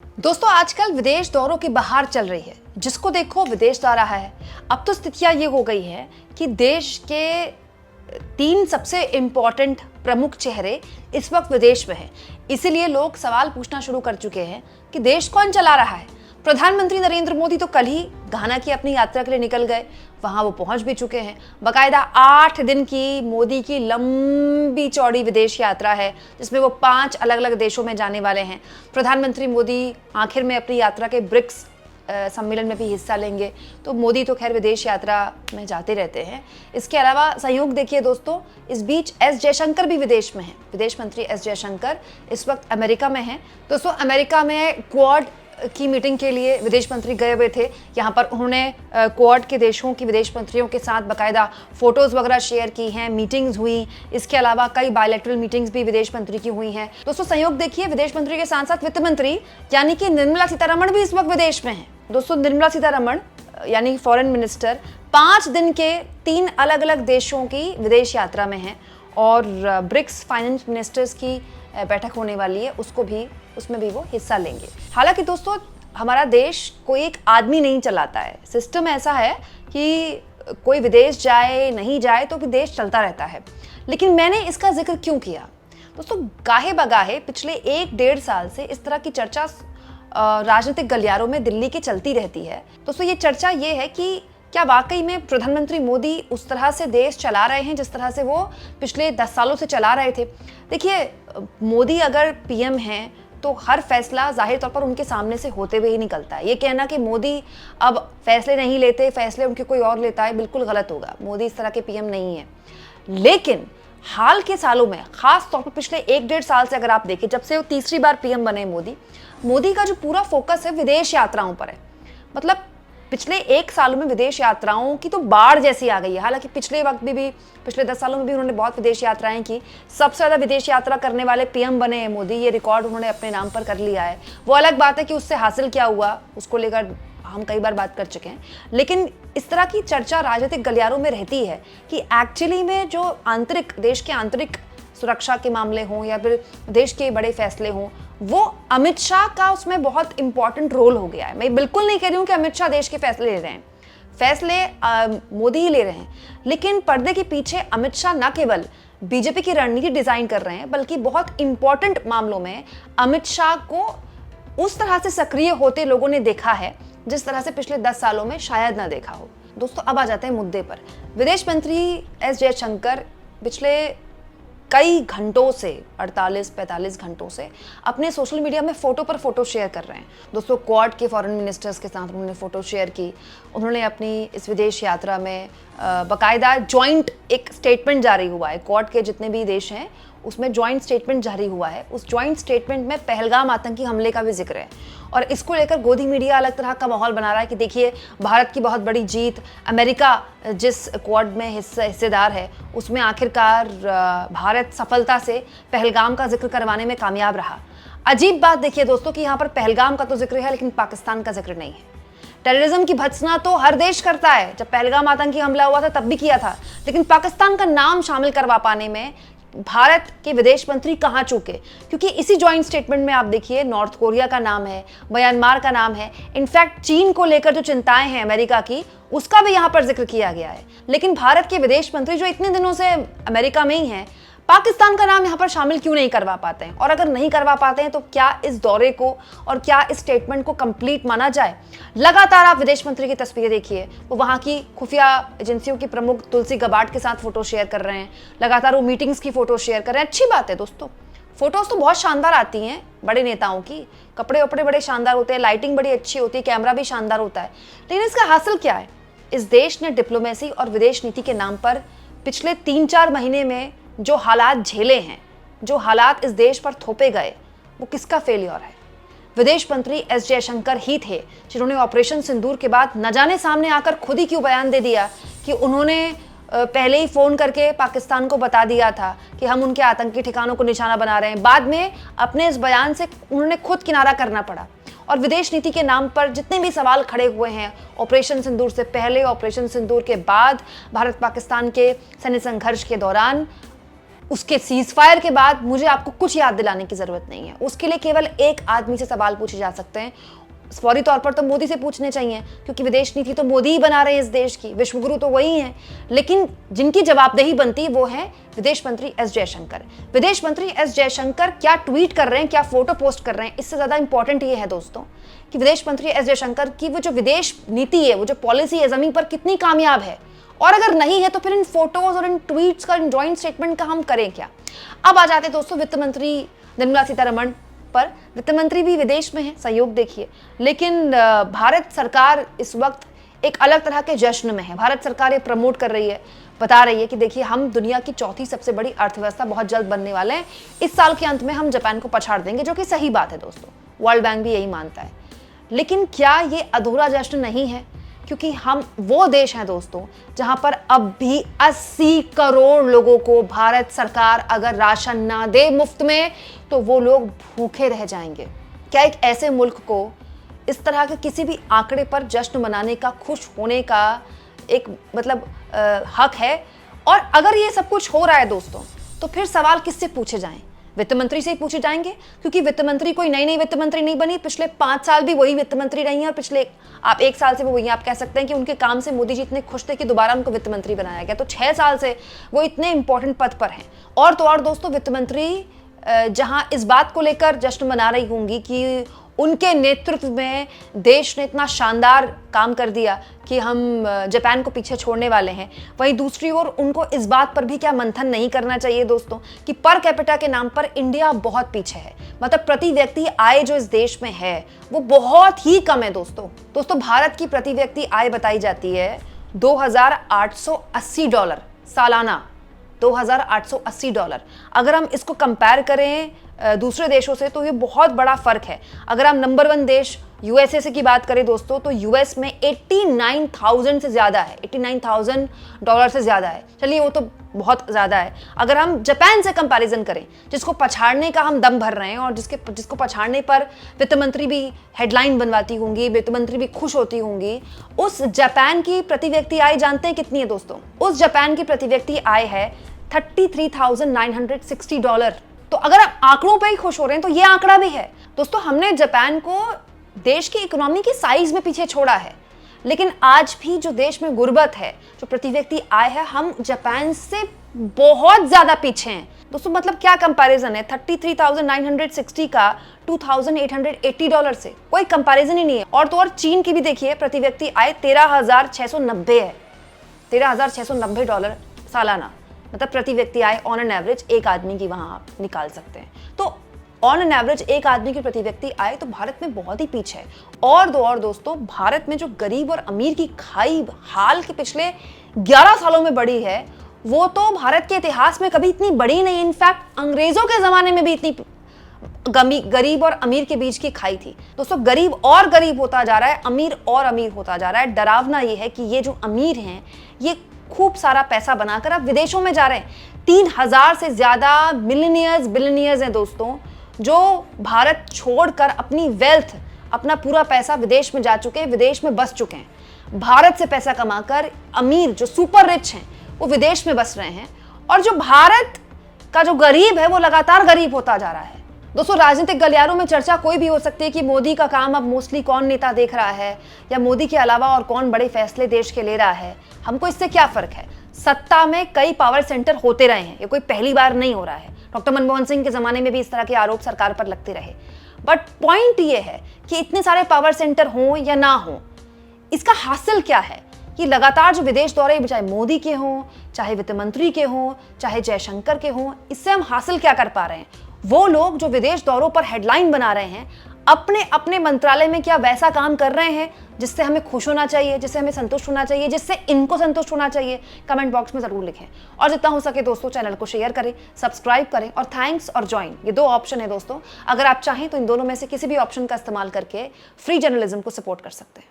दोस्तों आजकल विदेश दौरों की बहार चल रही है। जिसको देखो विदेश जा रहा है। अब तो स्थितियां ये हो गई है कि देश के 3 सबसे इंपॉर्टेंट प्रमुख चेहरे इस वक्त विदेश में हैं। इसीलिए लोग सवाल पूछना शुरू कर चुके हैं कि देश कौन चला रहा है। प्रधानमंत्री नरेंद्र मोदी तो कल ही घाना की अपनी यात्रा के लिए निकल गए। वहां वो पहुंच भी चुके हैं। बाकायदा 8 दिन की मोदी की लंबी चौड़ी विदेश यात्रा है, जिसमें वो 5 अलग अलग देशों में जाने वाले हैं। प्रधानमंत्री मोदी आखिर में अपनी यात्रा के ब्रिक्स सम्मेलन में भी हिस्सा लेंगे। तो मोदी तो खैर विदेश यात्रा में जाते रहते हैं। इसके अलावा संयोग देखिए दोस्तों, इस बीच एस जयशंकर भी विदेश में हैं। विदेश मंत्री एस जयशंकर इस वक्त अमेरिका में हैं। दोस्तों अमेरिका में क्वाड की मीटिंग के लिए विदेश मंत्री गए हुए थे। यहाँ पर उन्होंने क्वाड के देशों की विदेश मंत्रियों के साथ बाकायदा फोटोज वगैरह शेयर की हैं, मीटिंग्स हुई। इसके अलावा कई बायलैटरल मीटिंग्स भी विदेश मंत्री की हुई हैं। दोस्तों संयोग देखिए, विदेश मंत्री के साथ साथ वित्त मंत्री यानी कि निर्मला सीतारमण भी इस वक्त विदेश में हैं। दोस्तों निर्मला सीतारमण यानी फॉरेन मिनिस्टर 5 दिन के 3 अलग अलग देशों की विदेश यात्रा में हैं और ब्रिक्स फाइनेंस मिनिस्टर्स की बैठक होने वाली है, उसमें भी वो हिस्सा लेंगे। हालांकि दोस्तों हमारा देश कोई एक आदमी नहीं चलाता है। सिस्टम ऐसा है कि कोई विदेश जाए नहीं जाए तो भी देश चलता रहता है। लेकिन मैंने इसका जिक्र क्यों किया दोस्तों, गाहे बगाहे पिछले 1-1.5 साल से इस तरह की चर्चा राजनीतिक गलियारों में दिल्ली की चलती रहती है। दोस्तों ये चर्चा ये है कि क्या वाकई में प्रधानमंत्री मोदी उस तरह से देश चला रहे हैं जिस तरह से वो पिछले 10 सालों से चला रहे थे। देखिए मोदी अगर पीएम हैं तो हर फैसला जाहिर तौर पर उनके सामने से होते हुए ही निकलता है। ये कहना कि मोदी अब फैसले नहीं लेते, फैसले उनके कोई और लेता है, बिल्कुल गलत होगा। मोदी इस तरह के पीएम नहीं है। लेकिन हाल के सालों में, खास तौर पर पिछले 1-1.5 साल से अगर आप देखें, जब से वो तीसरी बार पीएम बने मोदी का जो पूरा फोकस है विदेश यात्राओं पर है। मतलब पिछले 1 साल में विदेश यात्राओं की तो बाढ़ जैसी आ गई है। हालांकि पिछले वक्त भी पिछले 10 सालों में भी उन्होंने बहुत विदेश यात्राएं की। सबसे ज़्यादा विदेश यात्रा करने वाले पीएम बने हैं मोदी। ये रिकॉर्ड उन्होंने अपने नाम पर कर लिया है। वो अलग बात है कि उससे हासिल क्या हुआ, उसको लेकर हम कई बार बात कर चुके हैं। लेकिन इस तरह की चर्चा राजनीतिक गलियारों में रहती है कि एक्चुअली में जो देश के आंतरिक सुरक्षा के मामले हों या फिर देश के बड़े फैसले हों, वो अमित शाह का उसमें बहुत इंपॉर्टेंट रोल हो गया है। मैं बिल्कुल नहीं कह रही हूँ कि अमित शाह देश के फैसले ले रहे हैं, फैसले मोदी ही ले रहे हैं। लेकिन पर्दे के पीछे अमित शाह न केवल बीजेपी की रणनीति डिजाइन कर रहे हैं, बल्कि बहुत इंपॉर्टेंट मामलों में अमित शाह को उस तरह से सक्रिय होते लोगों ने देखा है जिस तरह से पिछले 10 सालों में शायद ना देखा हो। दोस्तों अब आ जाते हैं मुद्दे पर। विदेश मंत्री एस जयशंकर पिछले कई घंटों से 48-45 घंटों से अपने सोशल मीडिया में फोटो पर फोटो शेयर कर रहे हैं। दोस्तों क्वाड के फॉरेन मिनिस्टर्स के साथ उन्होंने फोटो शेयर की। उन्होंने अपनी इस विदेश यात्रा में बाकायदा जॉइंट एक स्टेटमेंट जारी हुआ है। क्वाड के जितने भी देश हैं उसमें जॉइंट स्टेटमेंट जारी हुआ है। उस जॉइंट स्टेटमेंट में पहलगाम आतंकी हमले का भी जिक्र है और इसको लेकर गोदी मीडिया अलग तरह का माहौल बना रहा है कि देखिए भारत की बहुत बड़ी जीत, अमेरिका जिस क्वाड में हिस्सेदार है उसमें आखिरकार भारत सफलता से पहलगाम का जिक्र करवाने में कामयाब रहा। अजीब बात देखिए दोस्तों कि यहाँ पर पहलगाम का तो जिक्र है लेकिन पाकिस्तान का जिक्र नहीं है। टेररिज्म की भत्सना तो हर देश करता है। जब पहलगाम आतंकी हमला हुआ था तब भी किया था, लेकिन पाकिस्तान का नाम शामिल करवा पाने में भारत के विदेश मंत्री कहां चूके, क्योंकि इसी जॉइंट स्टेटमेंट में आप देखिए नॉर्थ कोरिया का नाम है, म्यांमार का नाम है, इनफैक्ट चीन को लेकर जो चिंताएं हैं अमेरिका की उसका भी यहां पर जिक्र किया गया है। लेकिन भारत के विदेश मंत्री जो इतने दिनों से अमेरिका में ही हैं, पाकिस्तान का नाम यहाँ पर शामिल क्यों नहीं करवा पाते हैं? और अगर नहीं करवा पाते हैं तो क्या इस दौरे को और क्या इस स्टेटमेंट को कंप्लीट माना जाए? लगातार आप विदेश मंत्री की तस्वीरें देखिए, वो वहाँ की खुफिया एजेंसियों की प्रमुख तुलसी गबार्ड के साथ फोटो शेयर कर रहे हैं। लगातार वो मीटिंग्स की फोटो शेयर कर रहे हैं। अच्छी बात है दोस्तों, फोटोज तो बहुत शानदार आती हैं बड़े नेताओं की, कपड़े वपड़े बड़े शानदार होते हैं, लाइटिंग बड़ी अच्छी होती है, कैमरा भी शानदार होता है। लेकिन इसका हासिल क्या है? इस देश ने डिप्लोमेसी और विदेश नीति के नाम पर पिछले 3-4 महीने में जो हालात झेले हैं, जो हालात इस देश पर थोपे गए, वो किसका फेलियर है? विदेश मंत्री एस जयशंकर ही थे जिन्होंने ऑपरेशन सिंदूर के बाद न जाने सामने आकर खुद ही क्यों बयान दे दिया कि उन्होंने पहले ही फोन करके पाकिस्तान को बता दिया था कि हम उनके आतंकी ठिकानों को निशाना बना रहे हैं। बाद में अपने इस बयान से उन्होंने खुद किनारा करना पड़ा। और विदेश नीति के नाम पर जितने भी सवाल खड़े हुए हैं, ऑपरेशन सिंदूर से पहले, ऑपरेशन सिंदूर के बाद, भारत पाकिस्तान के सैन्य संघर्ष के दौरान, उसके सीज फायर के बाद मुझे आपको कुछ याद दिलाने की जरूरत नहीं है। उसके लिए केवल एक आदमी से सवाल पूछे जा सकते हैं, फौरी तौर पर तो मोदी से पूछने चाहिए, क्योंकि विदेश नीति तो मोदी ही बना रहे हैं इस देश की, विश्वगुरु तो वही हैं। लेकिन जिनकी जवाबदेही बनती वो है विदेश मंत्री एस जयशंकर। विदेश मंत्री एस जयशंकर क्या ट्वीट कर रहे हैं, क्या फोटो पोस्ट कर रहे हैं, इससे ज्यादा इंपॉर्टेंट ये है दोस्तों कि विदेश मंत्री एस जयशंकर की वो जो विदेश नीति है, वो जो पॉलिसी है, जमीन पर कितनी कामयाब है, और अगर नहीं है तो फिर इन फोटोज और इन ट्वीट्स का, इन जॉइंट स्टेटमेंट का हम करें क्या। अब आ जाते हैं दोस्तों वित्त मंत्री निर्मला सीतारमण पर। वित्त मंत्री भी विदेश में है, सहयोग देखिए, लेकिन भारत सरकार इस वक्त एक अलग तरह के जश्न में है। भारत सरकार ये प्रमोट कर रही है, बता रही है कि देखिए हम दुनिया की चौथी सबसे बड़ी अर्थव्यवस्था बहुत जल्द बनने वाले हैं, इस साल के अंत में हम जापान को पछाड़ देंगे, जो कि सही बात है दोस्तों, वर्ल्ड बैंक भी यही मानता है। लेकिन क्या ये अधूरा जश्न नहीं है, क्योंकि हम वो देश हैं दोस्तों जहां पर अब भी 80 करोड़ लोगों को भारत सरकार अगर राशन ना दे मुफ्त में तो वो लोग भूखे रह जाएंगे। क्या एक ऐसे मुल्क को इस तरह के किसी भी आंकड़े पर जश्न मनाने का, खुश होने का एक हक है? और अगर ये सब कुछ हो रहा है दोस्तों, तो फिर सवाल किससे पूछे जाएं? वित्त मंत्री से ही पूछे जाएंगे, क्योंकि वित्त मंत्री कोई नई वित्त मंत्री नहीं बनी, पिछले 5 साल भी वही वित्त मंत्री रही हैं, और पिछले आप 1 साल से वो वही, आप कह सकते हैं कि उनके काम से मोदी जी इतने खुश थे कि दोबारा उनको वित्त मंत्री बनाया गया, तो 6 साल से वो इतने इंपॉर्टेंट पद पर हैं। और तो और दोस्तों, वित्त मंत्री जहां इस बात को लेकर जश्न मना रही होंगी कि उनके नेतृत्व में देश ने इतना शानदार काम कर दिया कि हम जापान को पीछे छोड़ने वाले हैं, वहीं दूसरी ओर उनको इस बात पर भी क्या मंथन नहीं करना चाहिए दोस्तों कि पर कैपिटा के नाम पर इंडिया बहुत पीछे है। मतलब प्रति व्यक्ति आय जो इस देश में है वो बहुत ही कम है दोस्तों। भारत की प्रति व्यक्ति आय बताई जाती है $2,880 सालाना, $2,880। अगर हम इसको कंपेयर करें दूसरे देशों से तो ये बहुत बड़ा फर्क है। अगर हम नंबर 1 देश यूएसए से की बात करें दोस्तों, तो यूएस में 89,000 से ज़्यादा है, $89,000 से ज़्यादा है। चलिए वो तो बहुत ज़्यादा है। अगर हम जापान से कंपैरिजन करें, जिसको पछाड़ने का हम दम भर रहे हैं और जिसको पछाड़ने पर वित्त मंत्री भी हेडलाइन बनवाती होंगी, वित्त मंत्री भी खुश होती होंगी, उस जापान की प्रति व्यक्ति आय जानते हैं कितनी है दोस्तों? उस जापान की प्रति व्यक्ति आय है $33,960। तो अगर आप आंकड़ों पे ही खुश हो रहे हैं तो ये आंकड़ा भी है दोस्तों। हमने जापान को देश की इकोनॉमी की साइज में पीछे छोड़ा है, लेकिन आज भी जो देश में गुर्बत है, जो प्रति व्यक्ति आय है, हम जापान से बहुत ज्यादा पीछे हैं दोस्तों। मतलब क्या कंपैरिजन है 33,960 का $2,880 से? कोई कंपैरिजन ही नहीं है। और तो और चीन की भी देखिए प्रति व्यक्ति आय 13,690 है, $13,690 सालाना। मतलब प्रति व्यक्ति आय ऑन एन एवरेज एक आदमी की वहां आप निकाल सकते हैं। तो ऑन एन एवरेज एक आदमी की प्रति व्यक्ति आय तो भारत में बहुत ही पीछे है। और दोस्तों, भारत में जो गरीब और अमीर की खाई हाल के पिछले 11 सालों में बढ़ी है, वो तो भारत के इतिहास में कभी इतनी बड़ी नहीं। इनफैक्ट अंग्रेजों के जमाने में भी इतनी गरीब और अमीर के बीच की खाई थी दोस्तों। गरीब और गरीब होता जा रहा है, अमीर और अमीर होता जा रहा है। डरावना ये है कि ये जो अमीर हैं, ये खूब सारा पैसा बनाकर अब विदेशों में जा रहे हैं। 3,000 से ज्यादा बिलियनियर्स हैं दोस्तों, जो भारत छोड़कर अपनी वेल्थ, अपना पूरा पैसा विदेश में जा चुके हैं, विदेश में बस चुके हैं। भारत से पैसा कमाकर अमीर जो सुपर रिच हैं वो विदेश में बस रहे हैं, और जो भारत का जो गरीब है वो लगातार गरीब होता जा रहा है दोस्तों। राजनीतिक गलियारों में चर्चा कोई भी हो सकती है कि मोदी का काम अब मोस्टली कौन नेता देख रहा है, या मोदी के अलावा और कौन बड़े फैसले देश के ले रहा है। हमको इससे क्या फर्क है? सत्ता में कई पावर सेंटर होते रहे हैं, ये कोई पहली बार नहीं हो रहा है। डॉक्टर मनमोहन सिंह के जमाने में भी इस तरह के आरोप सरकार पर लगते रहे। बट पॉइंट ये है कि इतने सारे पावर सेंटर हों या ना हो, इसका हासिल क्या है कि लगातार जो विदेश दौरे, चाहे मोदी के हों, चाहे वित्त मंत्री के हों, चाहे जयशंकर के हों, इससे हम हासिल क्या कर पा रहे हैं? वो लोग जो विदेश दौरों पर हेडलाइन बना रहे हैं, अपने अपने मंत्रालय में क्या वैसा काम कर रहे हैं जिससे हमें खुश होना चाहिए, जिससे हमें संतुष्ट होना चाहिए, जिससे इनको संतुष्ट होना चाहिए? कमेंट बॉक्स में जरूर लिखें। और जितना हो सके दोस्तों, चैनल को शेयर करें, सब्सक्राइब करें, और थैंक्स और ज्वाइन, ये 2 ऑप्शन है दोस्तों। अगर आप चाहें तो इन दोनों में से किसी भी ऑप्शन का इस्तेमाल करके फ्री जर्नलिज्म को सपोर्ट कर सकते हैं।